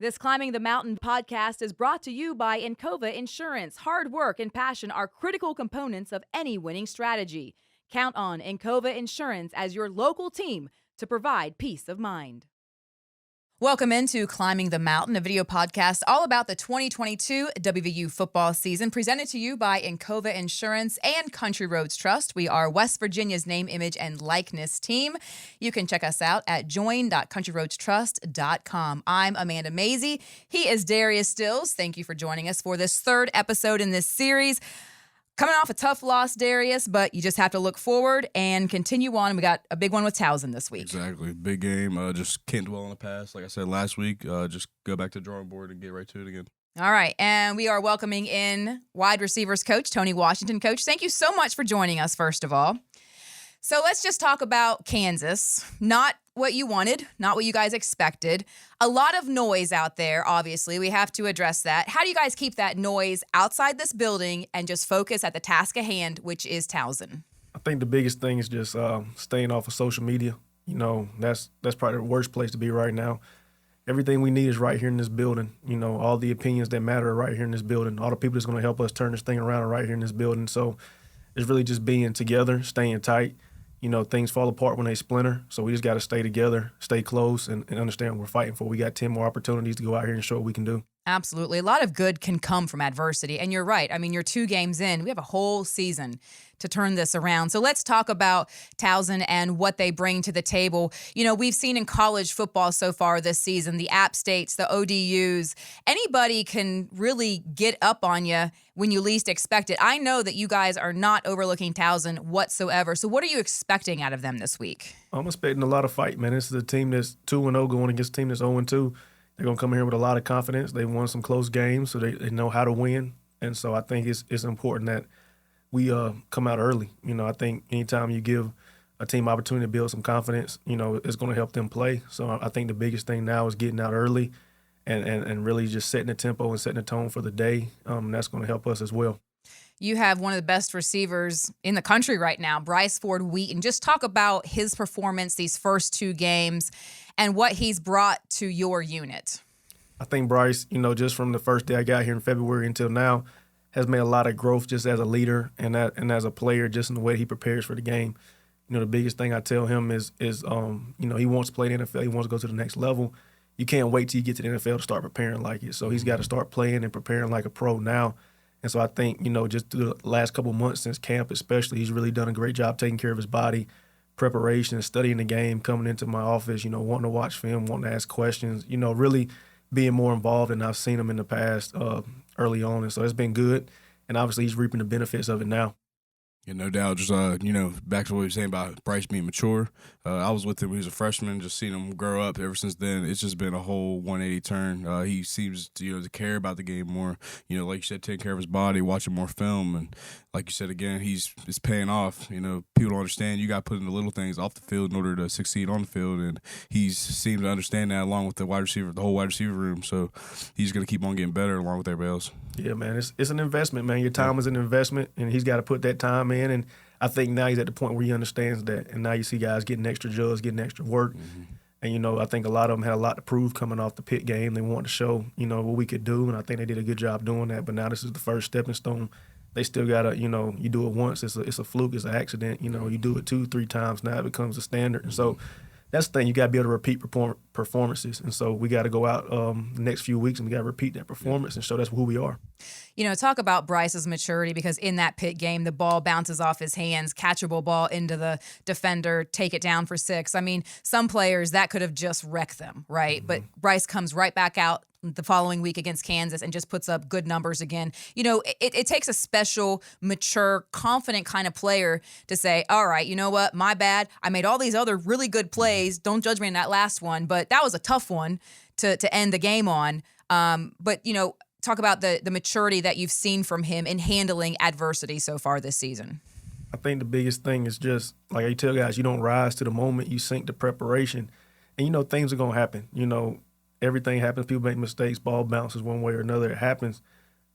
This Climbing the Mountain podcast is brought to you by Encova Insurance. Hard work and passion are critical components of any winning strategy. Count on Encova Insurance as your local team to provide peace of mind. Welcome into Climbing the Mountain, a video podcast all about the 2022 WVU football season, presented to you by Encova Insurance and Country Roads Trust. We are West Virginia's name, image, and likeness team. You can check us out at join.countryroadstrust.com. I'm Amanda Mazey. He is Darius Stills. Thank you for joining us for this third episode in this series. Coming off a tough loss, Darius, but you just have to look forward and continue on. We got a big one with Towson this week. Exactly. Big game. Just can't dwell on the past. Like I said last week, just go back to the drawing board and get right to it again. All right, and we are welcoming in wide receivers coach Tony Washington. Coach, thank you so much for joining us, first of all. So let's just talk about Kansas. Not what you wanted, not what you guys expected. A lot of noise out there, obviously. We have to address that. How do you guys keep that noise outside this building and just focus at the task at hand, which is Towson? I think the biggest thing is just staying off of social media. You know, that's probably the worst place to be right now. Everything we need is right here in this building. You know, all the opinions that matter are right here in this building. All the people that's going to help us turn this thing around are right here in this building. So it's really just being together, staying tight. You know, things fall apart when they splinter, so we just got to stay together, stay close, and understand what we're fighting for. We got 10 more opportunities to go out here and show what we can do. Absolutely. A lot of good can come from adversity, and you're right. I mean, you're 2 games in. We have a whole season to turn this around. So let's talk about Towson and what they bring to the table. You know, we've seen in college football so far this season, the App States, the ODUs, anybody can really get up on you when you least expect it. I know that you guys are not overlooking Towson whatsoever. So what are you expecting out of them this week? I'm expecting a lot of fight, man. This is a team that's 2-0 going against a team that's 0-2. They're going to come here with a lot of confidence. They've won some close games, so they know how to win. And so I think it's important that we come out early. You know, I think anytime you give a team opportunity to build some confidence, you know, it's going to help them play. So I think the biggest thing now is getting out early and really just setting the tempo and setting the tone for the day. That's going to help us as well. You have one of the best receivers in the country right now, Bryce Ford-Wheaton. Just talk about his performance these first 2 games and what he's brought to your unit. I think Bryce, you know, just from the first day I got here in February until now, has made a lot of growth just as a leader and as a player, just in the way he prepares for the game. You know, the biggest thing I tell him is you know, he wants to play the NFL. He wants to go to the next level. You can't wait till you get to the NFL to start preparing like it. So he's got to start playing and preparing like a pro now. And so I think, you know, just through the last couple of months since camp especially, he's really done a great job taking care of his body, preparation, studying the game, coming into my office, you know, wanting to watch film, wanting to ask questions, you know, really being more involved than I've seen him in the past early on. And so it's been good. And obviously he's reaping the benefits of it now. Yeah, no doubt. Just, you know, back to what we were saying about Bryce being mature. I was with him when he was a freshman, just seeing him grow up ever since then. It's just been a whole 180 turn. He seems to, you know, to care about the game more. You know, like you said, taking care of his body, watching more film. And like you said, again, it's paying off. You know, people don't understand you got to put in the little things off the field in order to succeed on the field. And he's seemed to understand that along with the wide receiver, the whole wide receiver room. So he's going to keep on getting better along with everybody else. Yeah, man, it's an investment, man. Your time is an investment, and he's got to put that time in. And I think now he's at the point where he understands that. And now you see guys getting extra jobs, getting extra work. Mm-hmm. And, you know, I think a lot of them had a lot to prove coming off the Pitt game. They wanted to show, you know, what we could do, and I think they did a good job doing that. But now this is the first stepping stone. They still got to, you know, you do it once, it's a fluke, it's an accident. You know, you do it 2-3 times, now it becomes a standard. And so that's the thing. You got to be able to repeat performances. And so we got to go out the next few weeks and we got to repeat that performance and show that's who we are. You know, talk about Bryce's maturity, because in that Pitt game, the ball bounces off his hands, catchable ball into the defender, take it down for 6. I mean, some players, that could have just wrecked them, right? Mm-hmm. But Bryce comes right back out the following week against Kansas and just puts up good numbers again. You know, it takes a special, mature, confident kind of player to say, all right, you know what, my bad. I made all these other really good plays. Don't judge me in that last one, but that was a tough one to end the game on. But, you know, talk about the maturity that you've seen from him in handling adversity so far this season. I think the biggest thing is just, like I tell guys, you don't rise to the moment, you sink to preparation. And, you know, things are going to happen. You know, everything happens. People make mistakes. Ball bounces one way or another. It happens.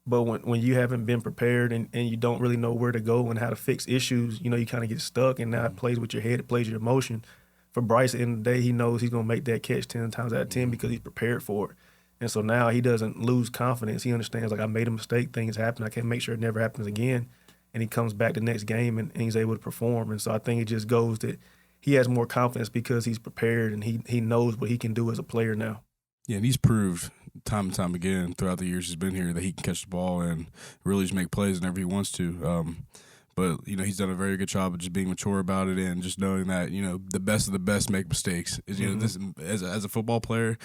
But when you haven't been prepared and you don't really know where to go and how to fix issues, you know, you kind of get stuck, and now it plays with your head. It plays your emotion. For Bryce, at the end of the day, he knows he's going to make that catch 10 times out of 10 because he's prepared for it. And so now he doesn't lose confidence. He understands, like, I made a mistake, things happen, I can make sure it never happens again. And he comes back the next game and he's able to perform. And so I think it just goes that he has more confidence because he's prepared and he knows what he can do as a player now. Yeah, and he's proved time and time again throughout the years he's been here that he can catch the ball and really just make plays whenever he wants to. But, he's done a very good job of just being mature about it and just knowing that, the best of the best make mistakes. This as a football player,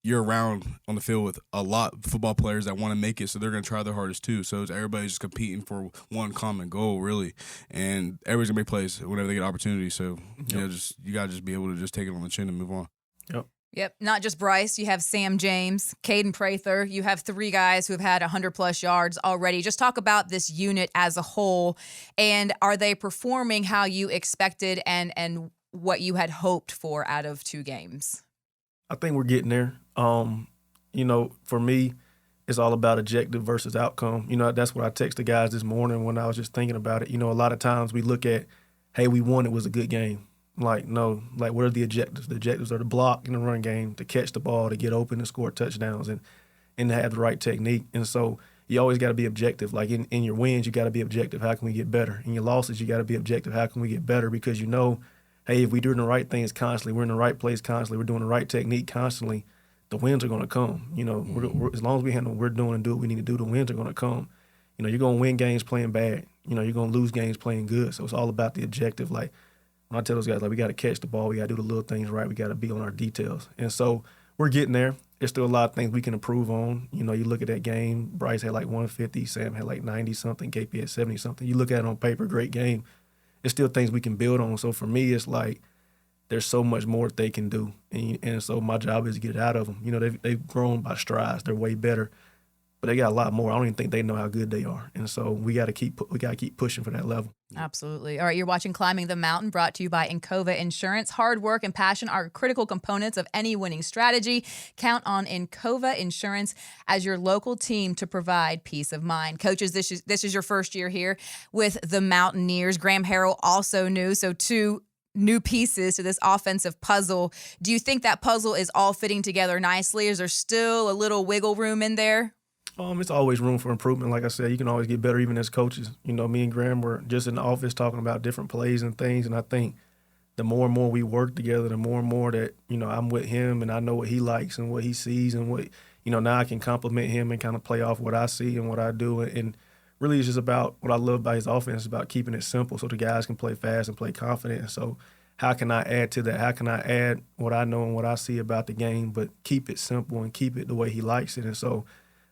you're around on the field with a lot of football players that want to make it, so they're going to try their hardest too. So everybody's just competing for one common goal, really. And everybody's going to make plays whenever they get opportunity. So, you got to just be able to just take it on the chin and move on. Yep. Not just Bryce. You have Sam James, Caden Prather. You have 3 guys who have had 100-plus yards already. Just talk about this unit as a whole. And are they performing how you expected and what you had hoped for out of 2 games? I think we're getting there. For me, it's all about objective versus outcome. That's what I texted the guys this morning when I was just thinking about it. A lot of times we look at, hey, we won, it was a good game. No, what are the objectives? The objectives are to block in the run game, to catch the ball, to get open and score touchdowns, and to have the right technique. And so you always got to be objective. Like in your wins, you got to be objective. How can we get better? In your losses, you got to be objective. How can we get better? Because hey, if we're doing the right things constantly, we're in the right place constantly, we're doing the right technique constantly, the wins are going to come. We're, as long as we handle what we're doing and do what we need to do, the wins are going to come. You're going to win games playing bad. You're going to lose games playing good. So it's all about the objective. Like, when I tell those guys, we got to catch the ball, we got to do the little things right, we got to be on our details. And so we're getting there. There's still a lot of things we can improve on. You look at that game, Bryce had 150, Sam had 90-something, KP had 70-something. You look at it on paper, great game. There's still things we can build on. So for me, it's there's so much more that they can do. And so my job is to get it out of them. They've grown by strides. They're way better. But they got a lot more. I don't even think they know how good they are. And so we got to keep pushing for that level. Absolutely. All right, you're watching Climbing the Mountain, brought to you by Encova Insurance. Hard work and passion are critical components of any winning strategy. Count on Encova Insurance as your local team to provide peace of mind. Coaches, this is your first year here with the Mountaineers. Graham Harrell also new, so 2 new pieces to this offensive puzzle. Do you think that puzzle is all fitting together nicely? Is there still a little wiggle room in there? It's always room for improvement. Like I said, you can always get better even as coaches. Me and Graham were just in the office talking about different plays and things, and I think the more and more we work together, the more and more that, I'm with him and I know what he likes and what he sees and what, now I can compliment him and kind of play off what I see and what I do. And really it's just about what I love about his offense is about keeping it simple so the guys can play fast and play confident. And so how can I add to that? How can I add what I know and what I see about the game, but keep it simple and keep it the way he likes it? And so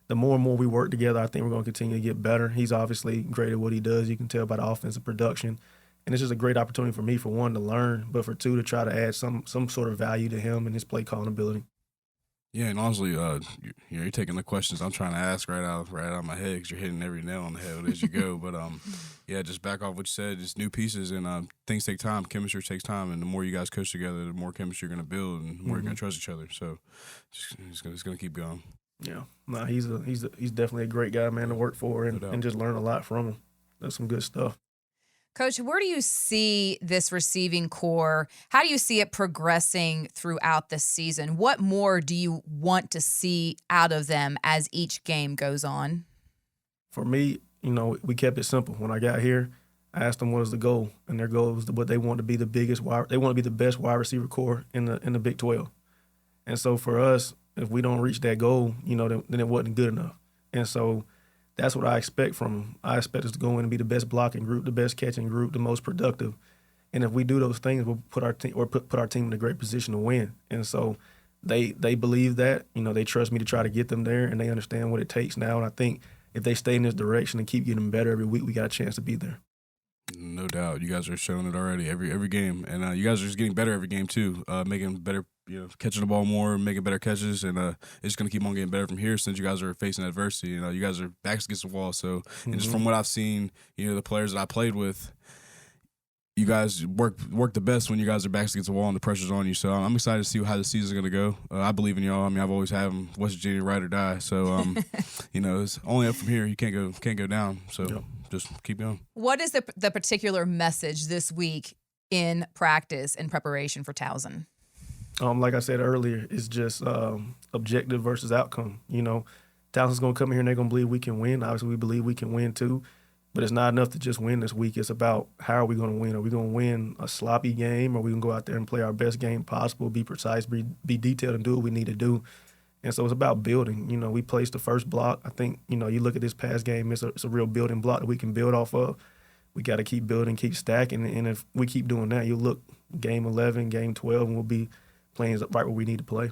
the more and more we work together, I think we're going to continue to get better. He's obviously great at what he does. You can tell by the offensive production. And it's just a great opportunity for me, for 1, to learn, but for 2, to try to add some sort of value to him and his play calling ability. Yeah, and honestly, you're taking the questions I'm trying to ask right out of my head because you're hitting every nail on the head as you go. But, just back off what you said. It's new pieces, and things take time. Chemistry takes time, and the more you guys coach together, the more chemistry you're going to build and the more you're going to trust each other. So it's going to keep going. Yeah, no, he's definitely a great guy, man, to work for and just learn a lot from him. That's some good stuff. Coach, where do you see this receiving core? How do you see it progressing throughout the season? What more do you want to see out of them as each game goes on? For me, we kept it simple. When I got here, I asked them what was the goal, and their goal was what they want to be the biggest they want to be the best wide receiver core in the Big 12. And so for us, if we don't reach that goal, then it wasn't good enough. And so that's what I expect from them. I expect us to go in and be the best blocking group, the best catching group, the most productive. And if we do those things, we'll put our team in a great position to win. And so they believe that. They trust me to try to get them there, and they understand what it takes now. And I think if they stay in this direction and keep getting better every week, we got a chance to be there. No doubt. You guys are showing it already every game. And you guys are just getting better every game, too, making better catching the ball more, making better catches, and it's going to keep on getting better from here since you guys are facing adversity. You guys are backs against the wall. So, and just from what I've seen, the players that I played with, you guys work the best when you guys are backs against the wall and the pressure's on you. So I'm excited to see how the season's going to go. I believe in y'all. I've always had them West Virginia ride or die. So, it's only up from here. You can't go down. So just keep going. What is the particular message this week in practice in preparation for Towson? Like I said earlier, it's just objective versus outcome. Towson's going to come here and they're going to believe we can win. Obviously, we believe we can win too. But it's not enough to just win this week. It's about how are we going to win? Are we going to win a sloppy game, or are we going to go out there and play our best game possible, be precise, be detailed, and do what we need to do? And so it's about building. We placed the first block. I think, you look at this past game, it's a real building block that we can build off of. We got to keep building, keep stacking. And if we keep doing that, you'll look game 11, game 12, and we'll be playing right where we need to play.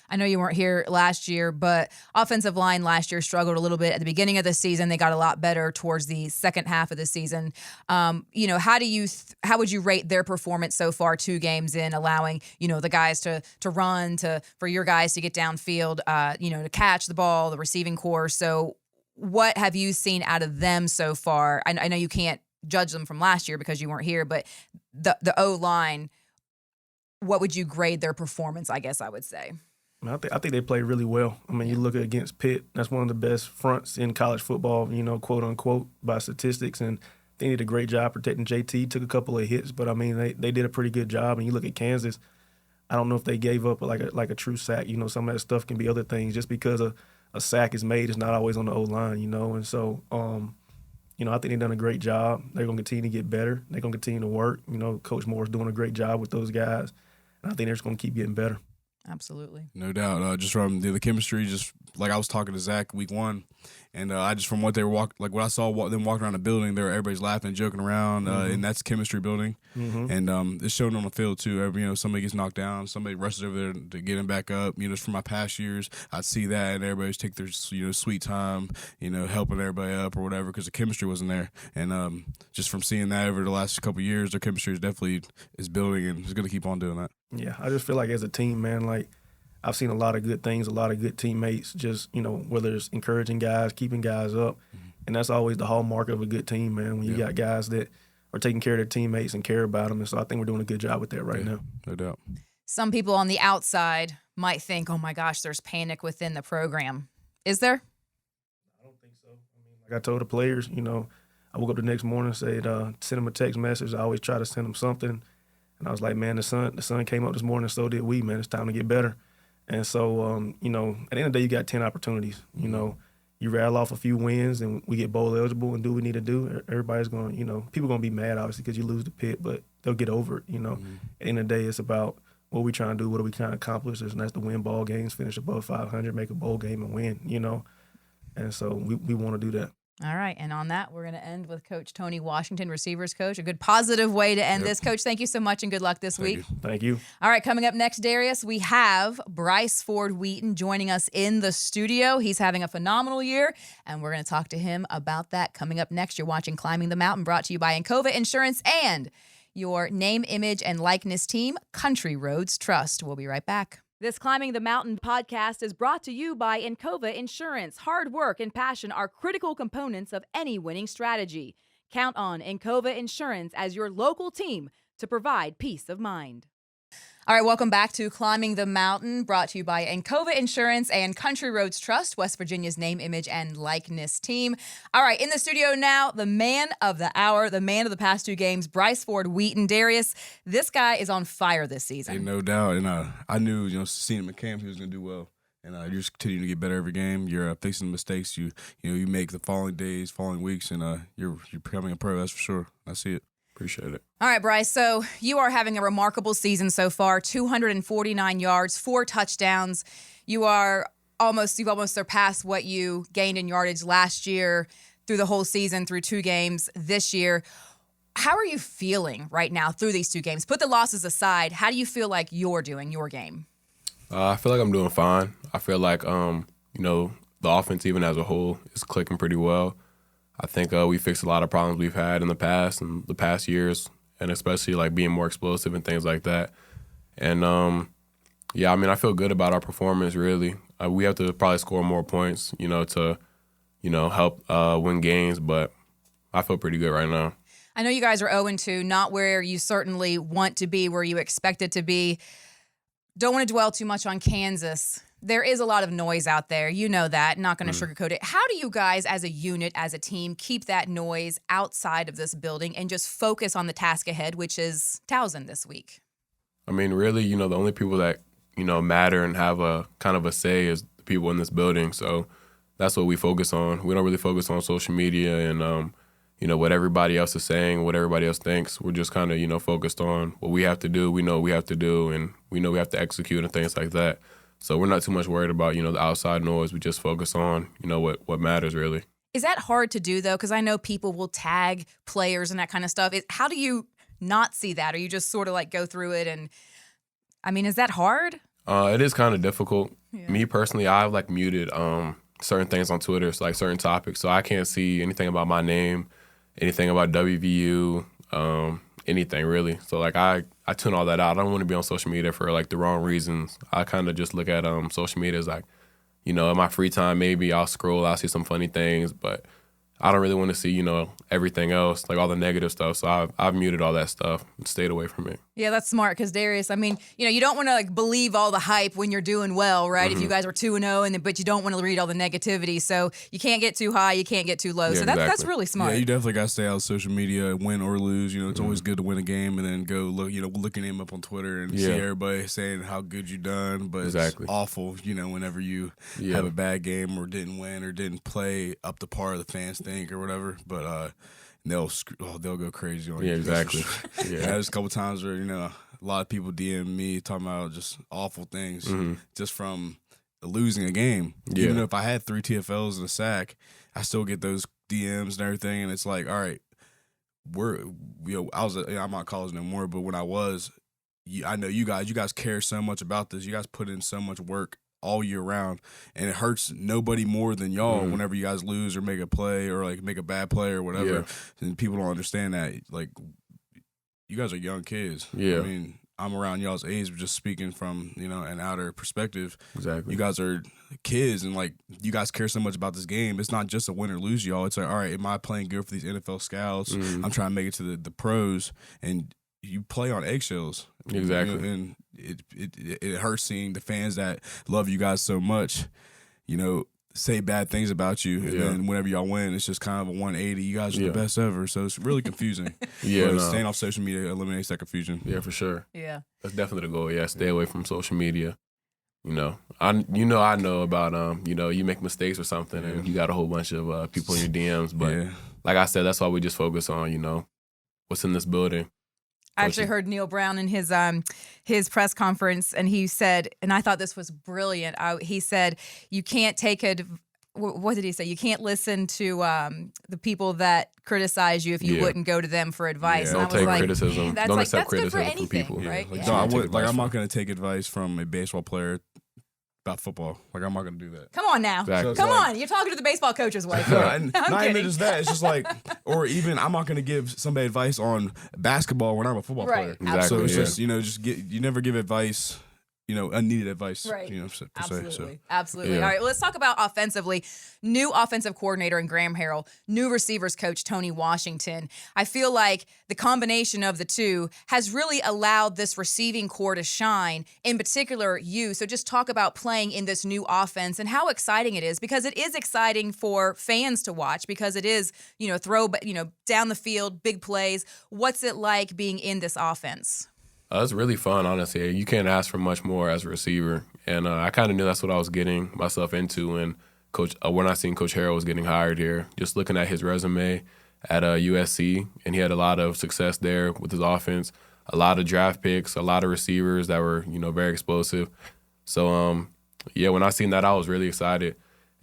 I know you weren't here last year, but offensive line last year struggled a little bit at the beginning of the season. They got a lot better towards the second half of the season. How would you rate their performance so far, 2 games in, allowing the guys to run, for your guys to get downfield, to catch the ball, the receiving core. So, what have you seen out of them so far? I know you can't judge them from last year because you weren't here, but the O line, what would you grade their performance? I guess I would say. I think they played really well. You look at against Pitt, that's one of the best fronts in college football, quote unquote, by statistics. And they did a great job protecting JT. Took a couple of hits, but they did a pretty good job. And you look at Kansas, I don't know if they gave up like a true sack. Some of that stuff can be other things. Just because a sack is made, it's not always on the O line. And so I think they've done a great job. They're going to continue to get better. They're going to continue to work. Coach Moore's doing a great job with those guys, and I think they're just going to keep getting better. Absolutely. No doubt. Just from the chemistry, just like I was talking to Zach week 1, and I just from what they were what I saw them walking around the building, everybody's laughing, joking around, and that's chemistry building. Mm-hmm. And it's shown on the field too. Somebody gets knocked down, somebody rushes over there to get him back up. Just from my past years, I see that, and everybody's take their sweet time, helping everybody up or whatever, because the chemistry wasn't there. And just from seeing that over the last couple of years, their chemistry is definitely building, and it's going to keep on doing that. Yeah, I just feel like as a team, man, like I've seen a lot of good things, a lot of good teammates, just, whether it's encouraging guys, keeping guys up. Mm-hmm. And that's always the hallmark of a good team, man, when you got guys that are taking care of their teammates and care about them. And so I think we're doing a good job with that right now. No doubt. Some people on the outside might think, oh, my gosh, there's panic within the program. Is there? I don't think so. Like I told the players, I woke up the next morning and said, send them a text message. I always try to send them something. And I was like, man, the sun came up this morning, so did we, man. It's time to get better. And so, at the end of the day, you got 10 opportunities. You rattle off a few wins and we get bowl eligible and do what we need to do. Everybody's going, people are going to be mad, obviously, because you lose the Pitt, but they'll get over it, Mm-hmm. At the end of the day, it's about what we trying to do, what are we trying to accomplish, and that's to win ball games, finish above 500, make a bowl game and win, And so we want to do that. All right, and on that, we're going to end with Coach Tony Washington, receivers coach. A good positive way to end this. Coach, thank you so much and good luck this week. Thank you. All right, coming up next, Darius, we have Bryce Ford-Wheaton joining us in the studio. He's having a phenomenal year, and we're going to talk to him about that coming up next. You're watching Climbing the Mountain, brought to you by Encova Insurance and your name, image, and likeness team, Country Roads Trust. We'll be right back. This Climbing the Mountain podcast is brought to you by Encova Insurance. Hard work and passion are critical components of any winning strategy. Count on Encova Insurance as your local team to provide peace of mind. All right, welcome back to Climbing the Mountain, brought to you by Encova Insurance and Country Roads Trust, West Virginia's name, image, and likeness team. All right, in the studio now, the man of the hour, the man of the past 2 games, Bryce Ford-Wheaton. Darius, this guy is on fire this season. Hey, no doubt. And I knew, seeing him at camp, he was going to do well. And you're just continuing to get better every game. You're fixing the mistakes you make the following days, following weeks, and you're becoming a pro, that's for sure. I see it. Appreciate it. All right, Bryce. So you are having a remarkable season so far, 249 yards, 4 touchdowns. You've almost surpassed what you gained in yardage last year through the whole season, through 2 games this year. How are you feeling right now through these 2 games? Put the losses aside. How do you feel like you're doing your game? I feel like I'm doing fine. I feel like, the offense even as a whole is clicking pretty well. I think we fixed a lot of problems we've had in the past and the past years, and especially like being more explosive and things like that. And I feel good about our performance. Really, we have to probably score more points, to help win games. But I feel pretty good right now. I know you guys are 0-2, not where you certainly want to be, where you expect it to be. Don't want to dwell too much on Kansas. There is a lot of noise out there. You know that. Not going to sugarcoat it. How do you guys as a unit, as a team, keep that noise outside of this building and just focus on the task ahead, which is Towson this week? Really, the only people that matter and have a kind of a say as the people in this building. So that's what we focus on. We don't really focus on social media and what everybody else is saying, what everybody else thinks. We're just kind of focused on what we have to do. We know what we have to do, and we know we have to execute and things like that. So we're not too much worried about the outside noise. We just focus on what matters really. Is that hard to do, though? Because I know people will tag players and that kind of stuff. How do you not see that? Or you just sort of like go through it? And I mean, is that hard? It is kind of difficult. Yeah. Me personally, I've like muted certain things on Twitter, so like certain topics. So I can't see anything about my name, anything about WVU, anything really. So like I tune all that out. I don't want to be on social media for like the wrong reasons. I kind of just look at social media as like, in my free time, maybe I'll scroll, I'll see some funny things, but I don't really want to see, everything else, like all the negative stuff. So I've muted all that stuff and stayed away from it. Yeah, that's smart because Darius, I mean, you don't want to like believe all the hype when you're doing well, right? If you guys were 2-0, but you don't want to read all the negativity, so you can't get too high, you can't get too low. Yeah, so that's exactly. really smart. Yeah, you definitely got to stay out of social media, win or lose. It's always good to win a game and then go look, looking him up on Twitter and see everybody saying how good you done. But Exactly. it's awful, whenever you have a bad game or didn't win or didn't play up to par the fans think or whatever. But they'll go crazy on you. Yeah, exactly. Yeah, there's a couple times where a lot of people DM me talking about just awful things just from losing a game. Yeah. Even if I had 3 TFLs and a sack, I still get those DMs and everything, and it's like, all right, I'm not college no more, but when I was, I know you guys care so much about this. You guys put in so much work all year round, and it hurts nobody more than y'all whenever you guys lose or make a play or like make a bad play or whatever. Yeah. And people don't understand that. Like, you guys are young kids. Yeah. I mean, I'm around y'all's age, just speaking from an outer perspective. Exactly. You guys are kids, and like you guys care so much about this game. It's not just a win or lose, y'all. It's like, all right, am I playing good for these NFL scouts? I'm trying to make it to the pros, and you play on eggshells. Exactly. And it hurts seeing the fans that love you guys so much, say bad things about you. And then whenever y'all win, it's just kind of a 180. You guys are the best ever. So it's really confusing. But staying off social media eliminates that confusion. Yeah, for sure. Yeah. That's definitely the goal. Yeah, stay away from social media. I know about you make mistakes or something and you got a whole bunch of people in your DMs. But like I said, that's why we just focus on what's in this building. I actually heard Neil Brown in his press conference, and he said, and I thought this was brilliant. He said, "You can't take what did he say? You can't listen to the people that criticize you if you wouldn't go to them for advice." Don't take criticism. Don't accept criticism criticism from people. Right? Like, Yeah. I'm not going to take advice from a baseball player about football. Like, I'm not going to do that. Come on now. Exactly. Come on. You're talking to the baseball coach's wife. Not kidding. even just that. It's just like, or even I'm not going to give somebody advice on basketball when I'm a football player. Exactly. So it's just you never give advice, unneeded advice. Right. Per se, Absolutely. so. Absolutely. Yeah. All right, well, let's talk about offensively. New offensive coordinator in Graham Harrell, new receivers coach Tony Washington. I feel like the combination of the two has really allowed this receiving core to shine, in particular you. So just talk about playing in this new offense and how exciting it is, because it is exciting for fans to watch, because it is, down the field, big plays. What's it like being in this offense? It's really fun, honestly. You can't ask for much more as a receiver. And I kind of knew that's what I was getting myself into when I seen Coach Harrell was getting hired here. Just looking at his resume at USC, and he had a lot of success there with his offense, a lot of draft picks, a lot of receivers that were, very explosive. So, when I seen that, I was really excited.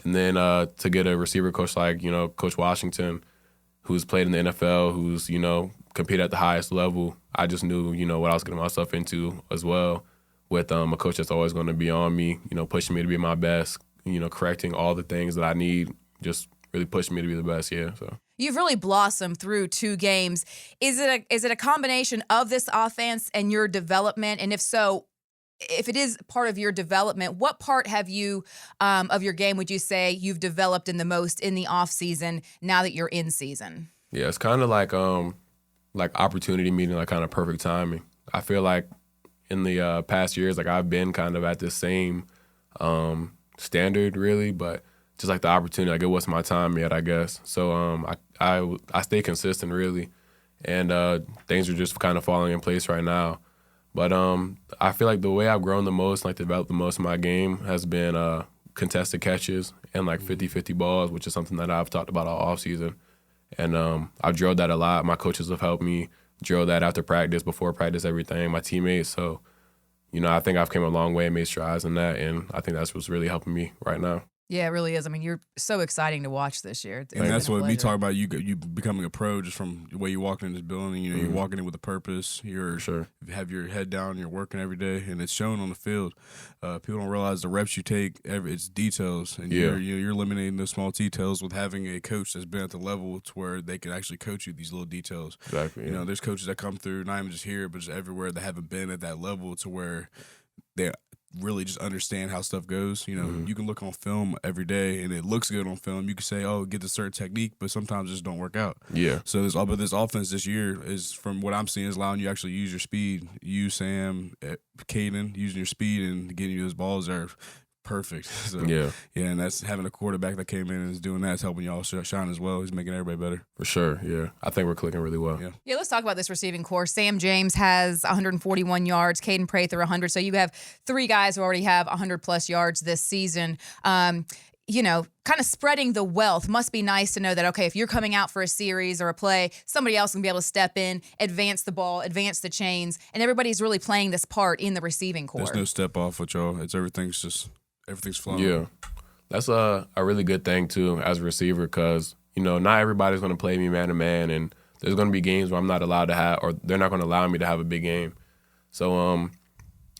And then to get a receiver coach like, Coach Washington, who's played in the NFL, who's, competed at the highest level, I just knew, what I was getting myself into as well, with a coach that's always going to be on me, pushing me to be my best, correcting all the things that I need, just really pushing me to be the best, So You've really blossomed through 2 games. Is it a combination of this offense and your development? And if so, if it is part of your development, what part have you of your game would you say you've developed in the most in the off season now that you're in season? Yeah, it's kind of like opportunity meeting, like kind of perfect timing. I feel like in the past years, like I've been kind of at the same standard really, but just like the opportunity, like it wasn't my time yet, I guess. So I stay consistent really, and things are just kind of falling in place right now. But I feel like the way I've grown the most, like developed the most in my game, has been contested catches and like 50-50 balls, which is something that I've talked about all offseason. And I've drilled that a lot. My coaches have helped me drill that after practice, before practice, everything, my teammates. So, I think I've come a long way and made strides in that, and I think that's what's really helping me right now. Yeah, it really is. I mean, you're so exciting to watch this year. And that's what we talk about. You becoming a pro just from the way you walk in this building. You're walking in with a purpose. You have your head down. You're working every day, and it's shown on the field. People don't realize the reps you take. It's details, and you're eliminating those small details with having a coach that's been at the level to where they can actually coach you these little details. Exactly. There's coaches that come through, not even just here, but just everywhere, that haven't been at that level to where they really just understand how stuff goes. You can look on film every day and it looks good on film. You can say, oh, get a certain technique, but sometimes it just don't work out. Yeah. So this offense this year is, from what I'm seeing, is allowing you to actually use your speed. You, Sam, Caden, using your speed and getting you those balls are perfect. So, yeah, and that's having a quarterback that came in and is doing that. It's helping y'all shine as well. He's making everybody better. For sure, yeah. I think we're clicking really well. Yeah, let's talk about this receiving core. Sam James has 141 yards. Caden Prather 100. So you have three guys who already have 100-plus yards this season. Kind of spreading the wealth. Must be nice to know that, okay, if you're coming out for a series or a play, somebody else can be able to step in, advance the ball, advance the chains, and everybody's really playing this part in the receiving core. There's no step off with y'all. Everything's flowing. Yeah. That's a really good thing, too, as a receiver, because, not everybody's going to play me man-to-man, and there's going to be games where I'm not allowed to have, or they're not going to allow me to have a big game. So,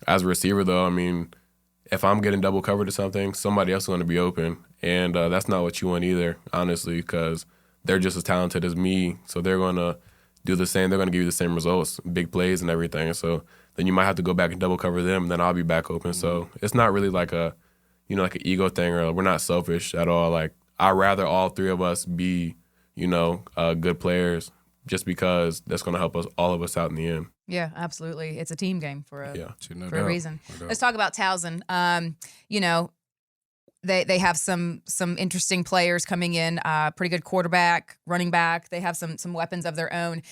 as a receiver, though, I mean, if I'm getting double covered or something, somebody else is going to be open, and that's not what you want either, honestly, because they're just as talented as me, so they're going to do the same. They're going to give you the same results, big plays and everything. So then you might have to go back and double cover them, and then I'll be back open. So it's not really like an ego thing, or we're not selfish at all. Like, I'd rather all three of us be, good players, just because that's going to help all of us out in the end. Yeah, absolutely. It's a team game for a reason. No Let's talk about Towson. They have some interesting players coming in. Pretty good quarterback, running back. They have some weapons of their own.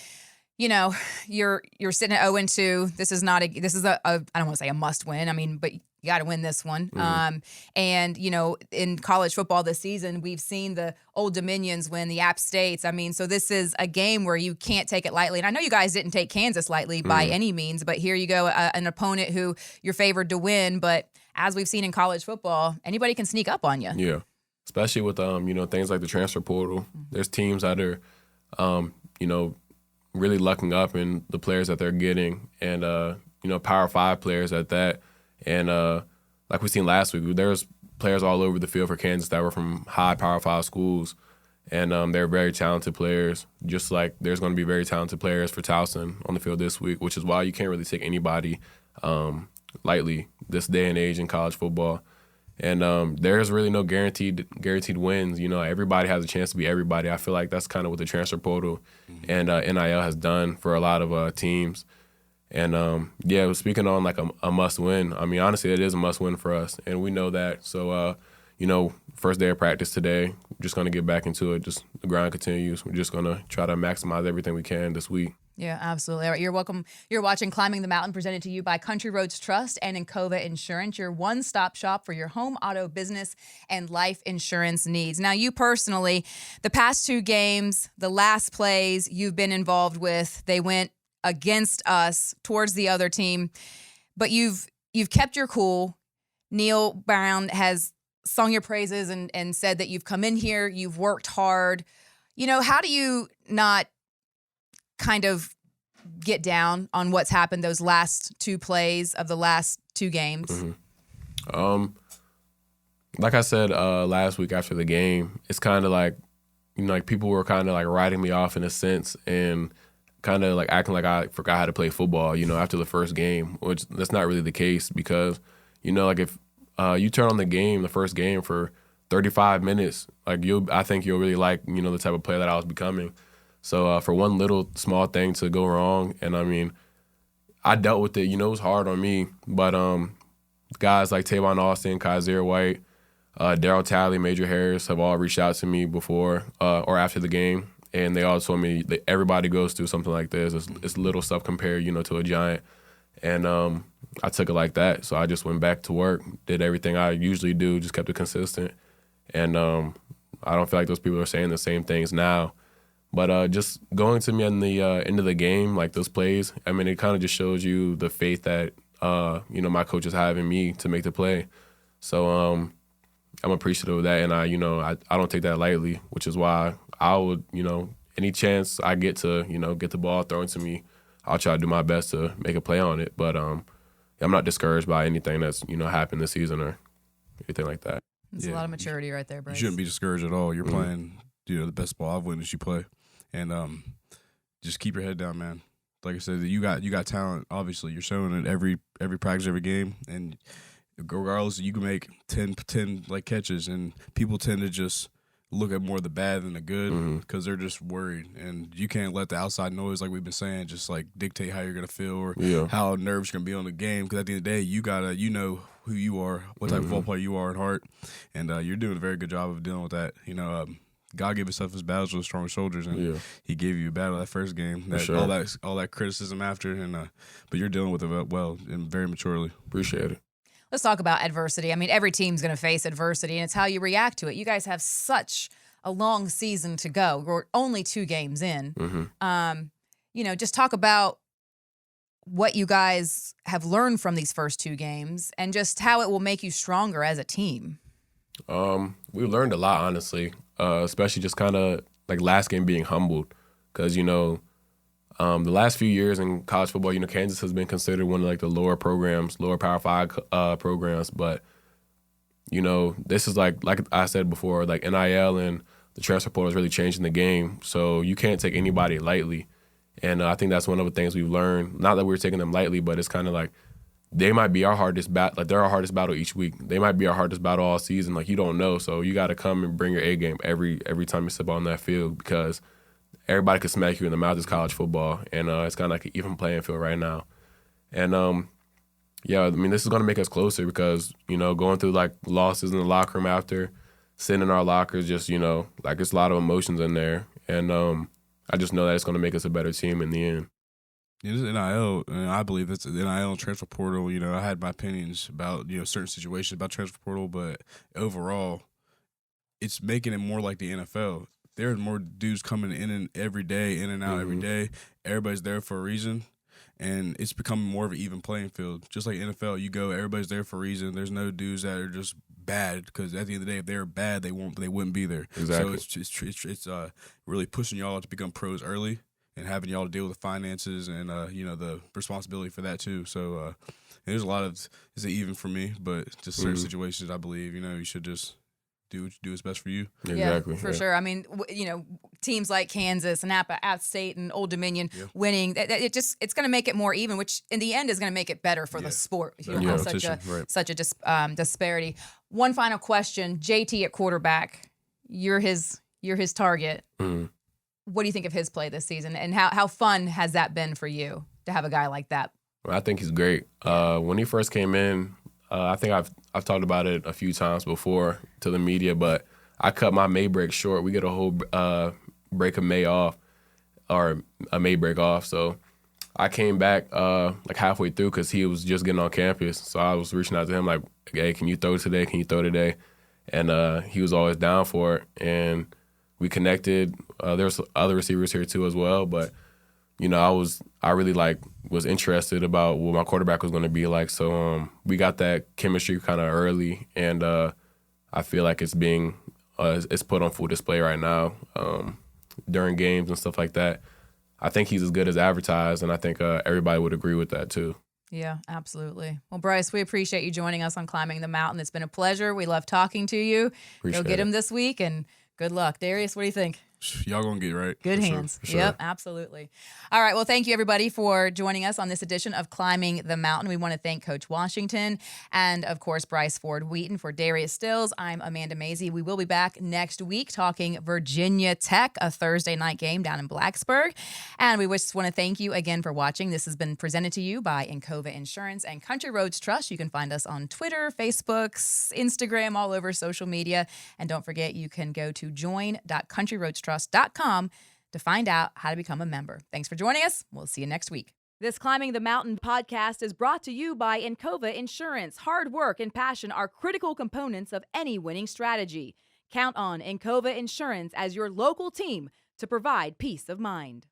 You're sitting at 0-2. This is I don't want to say a must win. I mean, but you got to win this one. And in college football this season, we've seen the Old Dominions win the App States. I mean, so this is a game where you can't take it lightly. And I know you guys didn't take Kansas lightly by any means, but here you go, an opponent who you're favored to win. But as we've seen in college football, anybody can sneak up on you. Yeah, especially with things like the transfer portal. There's teams that are, really lucking up in the players that they're getting, and Power 5 players at that. And like we seen last week, there's players all over the field for Kansas that were from high Power 5 schools, and they're very talented players. Just like there's going to be very talented players for Towson on the field this week, which is why you can't really take anybody lightly this day and age in college football. And there's really no guaranteed wins. Everybody has a chance to be everybody. I feel like that's kind of what the transfer portal and NIL has done for a lot of teams. And, speaking on like a must win, I mean, honestly, it is a must win for us, and we know that. So, first day of practice today, we're just going to get back into it. Just the grind continues. We're just going to try to maximize everything we can this week. Yeah, absolutely. All right, you're welcome. You're watching Climbing the Mountain, presented to you by Country Roads Trust and Encova Insurance, your one-stop shop for your home, auto, business, and life insurance needs. Now, you personally, the past two games, the last plays you've been involved with, they went against us towards the other team, but you've kept your cool. Neil Brown has sung your praises and said that you've come in here, you've worked hard. How do you not kind of get down on what's happened those last two plays of the last two games? Like I said last week after the game, it's kind of like, like people were kind of like writing me off in a sense, and kind of like acting like I forgot how to play football, after the first game, which that's not really the case, because, like if you turn on the first game for 35 minutes, like I think you'll really like, the type of player that I was becoming. So for one little small thing to go wrong, and I mean, I dealt with it, it was hard on me, but guys like Tavon Austin, Kaiser White, Darryl Talley, Major Harris have all reached out to me before or after the game. And they all told me that everybody goes through something like this. It's little stuff compared, to a giant. And I took it like that. So I just went back to work, did everything I usually do, just kept it consistent. And I don't feel like those people are saying the same things now. But just going to me in the end of the game, like those plays, I mean, it kind of just shows you the faith that, my coaches have in me to make the play. So I'm appreciative of that. And I don't take that lightly, which is why I would, any chance I get to, get the ball thrown to me, I'll try to do my best to make a play on it. But I'm not discouraged by anything that's, happened this season or anything like that. It's a lot of maturity right there, Bryce. You shouldn't be discouraged at all. You're playing, the best ball I've witnessed you play. And just keep your head down, man. Like I said, you got talent. Obviously, you're showing it every practice, every game, and regardless, you can make 10 like catches, and people tend to just look at more of the bad than the good because they're just worried, and you can't let the outside noise, like we've been saying, just like dictate how you're gonna feel or how nervous you're gonna be on the game. Because at the end of the day, you gotta who you are, what type of football player you are at heart, and you're doing a very good job of dealing with that. God gave himself his battles with stronger soldiers, and he gave you a battle that first game. All that criticism after, and but you're dealing with it well and very maturely. Appreciate it. Let's talk about adversity. I mean, every team's going to face adversity, and it's how you react to it. You guys have such a long season to go. We're only 2 games in. Just talk about what you guys have learned from these first 2 games and just how it will make you stronger as a team. We learned a lot, honestly, especially just kind of like last game being humbled because, the last few years in college football, Kansas has been considered one of like the lower programs, lower Power 5 programs. But, this is like I said before, like NIL and the transfer portal is really changing the game. So you can't take anybody lightly. And I think that's one of the things we've learned. Not that we're taking them lightly, but it's kind of like they might be our hardest battle. Like they're our hardest battle each week. They might be our hardest battle all season. Like you don't know. So you got to come and bring your A game every time you step on that field because everybody could smack you in the mouth. Is college football, and it's kind of like an even playing field right now. And this is going to make us closer because going through like losses in the locker room after sitting in our lockers, just like it's a lot of emotions in there, and I just know that it's going to make us a better team in the end. It is NIL, and I believe it's the NIL and transfer portal. I had my opinions about certain situations about transfer portal, but overall, it's making it more like the NFL. There are more dudes coming in and every day, in and out every day. Everybody's there for a reason, and it's becoming more of an even playing field. Just like NFL, you go, everybody's there for a reason. There's no dudes that are just bad because at the end of the day, if they're bad, they wouldn't be there. Exactly. So it's really pushing y'all to become pros early and having y'all to deal with the finances and the responsibility for that too. So there's a lot of it's even for me, but just certain situations, I believe you should just do what's best for you. Exactly. Yeah, for sure. I mean, teams like Kansas and App State and Old Dominion winning, it's going to make it more even, which in the end is going to make it better for the sport. Such a disparity. One final question: JT at quarterback, you're his target. What do you think of his play this season, and how fun has that been for you to have a guy like that? Well, I think he's great. When he first came in, I think I've talked about it a few times before to the media, but I cut my May break short. We get a whole break of May off, or a May break off. So I came back like halfway through because he was just getting on campus. So I was reaching out to him like, hey, can you throw today? Can you throw today? And he was always down for it. And we connected. There's other receivers here too as well, but I really was interested about what my quarterback was going to be like. So we got that chemistry kind of early, and I feel like it's being it's put on full display right now during games and stuff like that. I think he's as good as advertised, and I think everybody would agree with that too. Yeah, absolutely. Well, Bryce, we appreciate you joining us on Climbing the Mountain. It's been a pleasure. We love talking to you. Go get him this week, and good luck. Darius, what do you think? Y'all gonna get it right. Good hands. For sure. Yep, absolutely. All right. Well, thank you, everybody, for joining us on this edition of Climbing the Mountain. We want to thank Coach Washington and, of course, Bryce Ford-Wheaton. For Darius Stills, I'm Amanda Mazey. We will be back next week talking Virginia Tech, a Thursday night game down in Blacksburg. And we just want to thank you again for watching. This has been presented to you by Encova Insurance and Country Roads Trust. You can find us on Twitter, Facebook, Instagram, all over social media. And don't forget, you can go to join.countryroadstrust.com to find out how to become a member. Thanks for joining us. We'll see you next week. This Climbing the Mountain podcast is brought to you by Encova Insurance. Hard work and passion are critical components of any winning strategy. Count on Encova Insurance as your local team to provide peace of mind.